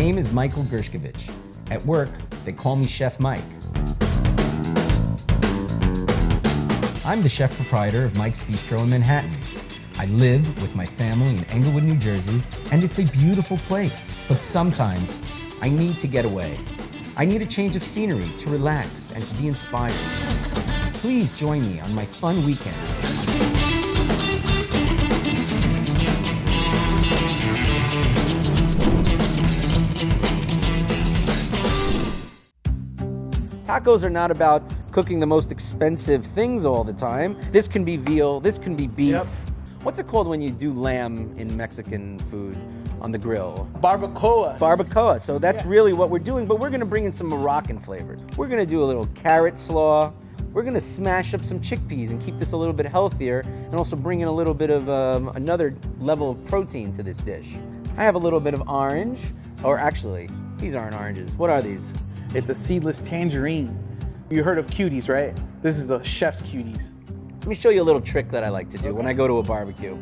name is Michael Gershkovich. At work, they call me Chef Mike. I'm the chef proprietor of Mike's Bistro in Manhattan. I live with my family in Englewood, New Jersey, and it's a beautiful place. But sometimes, I need to get away. I need a change of scenery to relax and to be inspired. Please join me on my fun weekend. Tacos are not about cooking the most expensive things all the time. This can be veal, this can be beef. Yep. What's it called when you do lamb in Mexican food on the grill? Barbacoa. Barbacoa. So that's really what we're doing, but we're gonna bring in some Moroccan flavors. We're gonna do a little carrot slaw. We're gonna smash up some chickpeas and keep this a little bit healthier and also bring in a little bit of another level of protein to this dish. I have a little bit of orange, or actually, these aren't oranges. What are these? It's a seedless tangerine. You heard of cuties, right? This is the chef's cuties. Let me show you a little trick that I like to do when I go to a barbecue.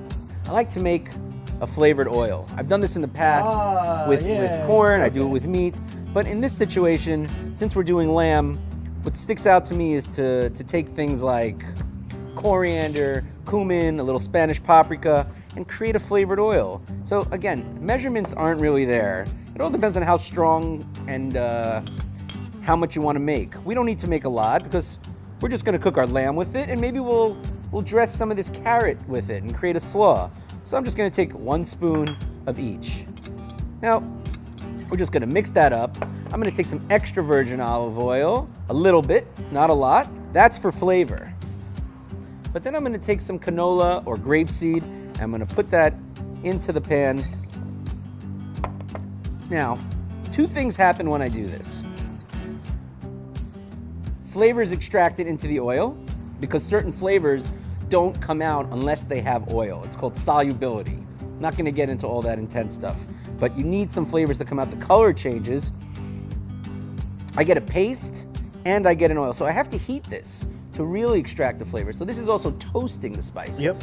I like to make a flavored oil. I've done this in the past with corn, I do it with meat, but in this situation, since we're doing lamb, what sticks out to me is to take things like coriander, cumin, a little Spanish paprika, and create a flavored oil. So again, measurements aren't really there. It all depends on how strong and how much you want to make. We don't need to make a lot because we're just going to cook our lamb with it, and maybe we'll dress some of this carrot with it and create a slaw. So I'm just going to take 1 spoon of each. Now, we're just going to mix that up. I'm going to take some extra virgin olive oil, a little bit, not a lot. That's for flavor. But then I'm going to take some canola or grapeseed, and I'm going to put that into the pan. Now, 2 things happen when I do this. Flavor is extracted into the oil because certain flavors don't come out unless they have oil. It's called solubility. I'm not going to get into all that intense stuff, but you need some flavors to come out. The color changes. I get a paste and I get an oil. So I have to heat this to really extract the flavor. So this is also toasting the spices. Yep.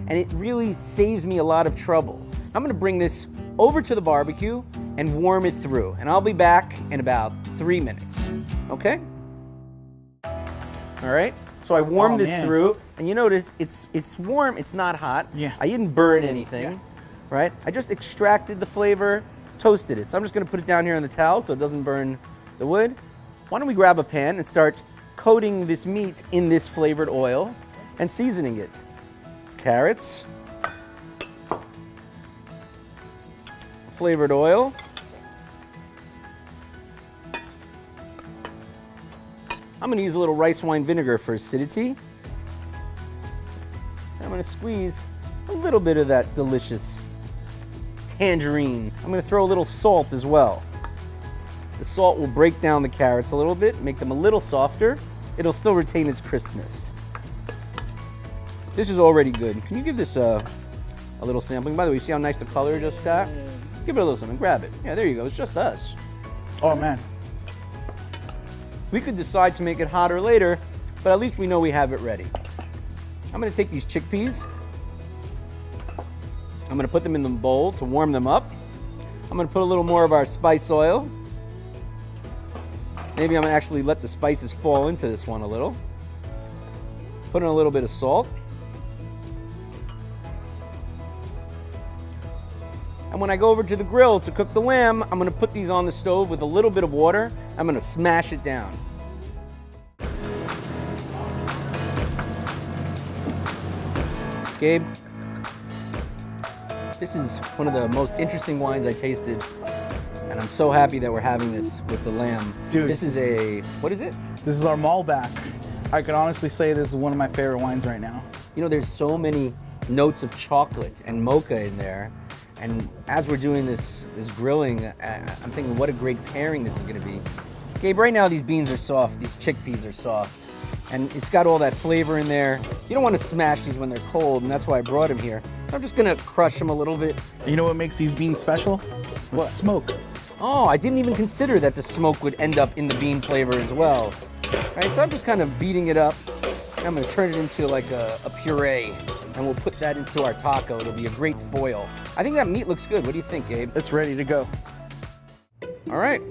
And it really saves me a lot of trouble. I'm going to bring this over to the barbecue and warm it through. And I'll be back in about 3 minutes. Okay? All right, so I warmed this through, and you notice it's warm, it's not hot. Yeah. I didn't burn anything, right? I just extracted the flavor, toasted it. So I'm just gonna put it down here on the towel so it doesn't burn the wood. Why don't we grab a pan and start coating this meat in this flavored oil and seasoning it. Carrots, flavored oil, I'm going to use a little rice wine vinegar for acidity. I'm going to squeeze a little bit of that delicious tangerine. I'm going to throw a little salt as well. The salt will break down the carrots a little bit, make them a little softer. It'll still retain its crispness. This is already good. Can you give this a little sampling? By the way, you see how nice the color just got? Give it a little something, grab it. Yeah, there you go, it's just us. Oh man. We could decide to make it hotter later, but at least we know we have it ready. I'm gonna take these chickpeas. I'm gonna put them in the bowl to warm them up. I'm gonna put a little more of our spice oil. Maybe I'm gonna actually let the spices fall into this one a little. Put in a little bit of salt. And when I go over to the grill to cook the lamb, I'm gonna put these on the stove with a little bit of water. I'm gonna smash it down. Gabe, this is one of the most interesting wines I tasted, and I'm so happy that we're having this with the lamb. Dude. This is what is it? This is our Malbec. I can honestly say this is one of my favorite wines right now. You know, there's so many notes of chocolate and mocha in there. And as we're doing this grilling, I'm thinking what a great pairing this is gonna be. Gabe, right now these beans are soft, these chickpeas are soft, and it's got all that flavor in there. You don't wanna smash these when they're cold, and that's why I brought them here. So I'm just gonna crush them a little bit. You know what makes these beans special? The smoke. Oh, I didn't even consider that the smoke would end up in the bean flavor as well. All right, so I'm just kind of beating it up. And I'm gonna turn it into like a puree, and we'll put that into our taco. It'll be a great foil. I think that meat looks good. What do you think, Gabe? It's ready to go. All right.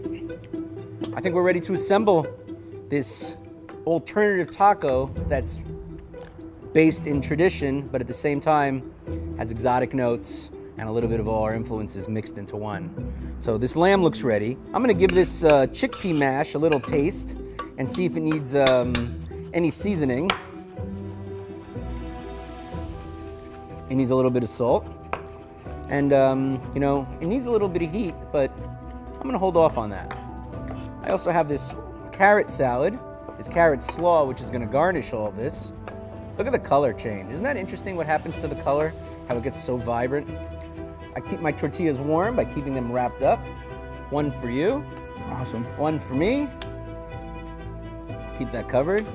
I think we're ready to assemble this alternative taco that's based in tradition, but at the same time has exotic notes and a little bit of all our influences mixed into one. So this lamb looks ready. I'm gonna give this chickpea mash a little taste and see if it needs any seasoning. It needs a little bit of salt. And, you know, it needs a little bit of heat, but I'm gonna hold off on that. I also have this carrot salad, this carrot slaw, which is gonna garnish all of this. Look at the color change. Isn't that interesting what happens to the color? How it gets so vibrant? I keep my tortillas warm by keeping them wrapped up. One for you. Awesome. One for me. Let's keep that covered.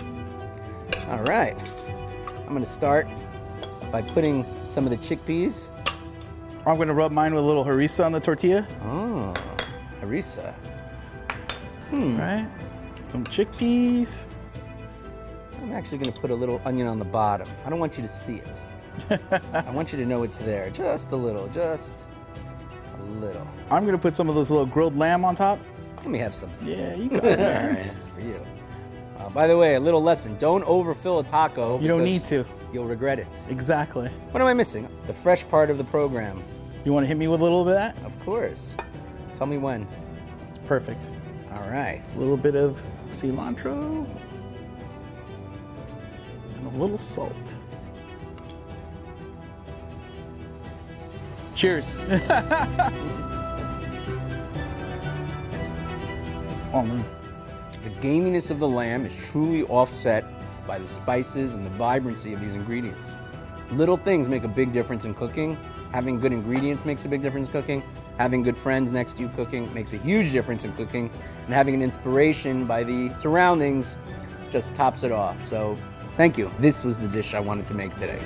All right. I'm gonna start by putting some of the chickpeas. I'm gonna rub mine with a little harissa on the tortilla. Oh, harissa. Right? Some chickpeas. I'm actually gonna put a little onion on the bottom. I don't want you to see it. I want you to know it's there. Just a little, just a little. I'm gonna put some of those little grilled lamb on top. Let me have some. Yeah, you got it, All man. right, it's for you. By the way, a little lesson. Don't overfill a taco. You don't because need to. You'll regret it. Exactly. What am I missing? The fresh part of the program. You wanna hit me with a little bit of that? Of course. Tell me when. Perfect. All right. A little bit of cilantro. And a little salt. Cheers. Oh man. The gaminess of the lamb is truly offset by the spices and the vibrancy of these ingredients. Little things make a big difference in cooking. Having good ingredients makes a big difference in cooking. Having good friends next to you cooking makes a huge difference in cooking. And having an inspiration by the surroundings just tops it off. So thank you. This was the dish I wanted to make today.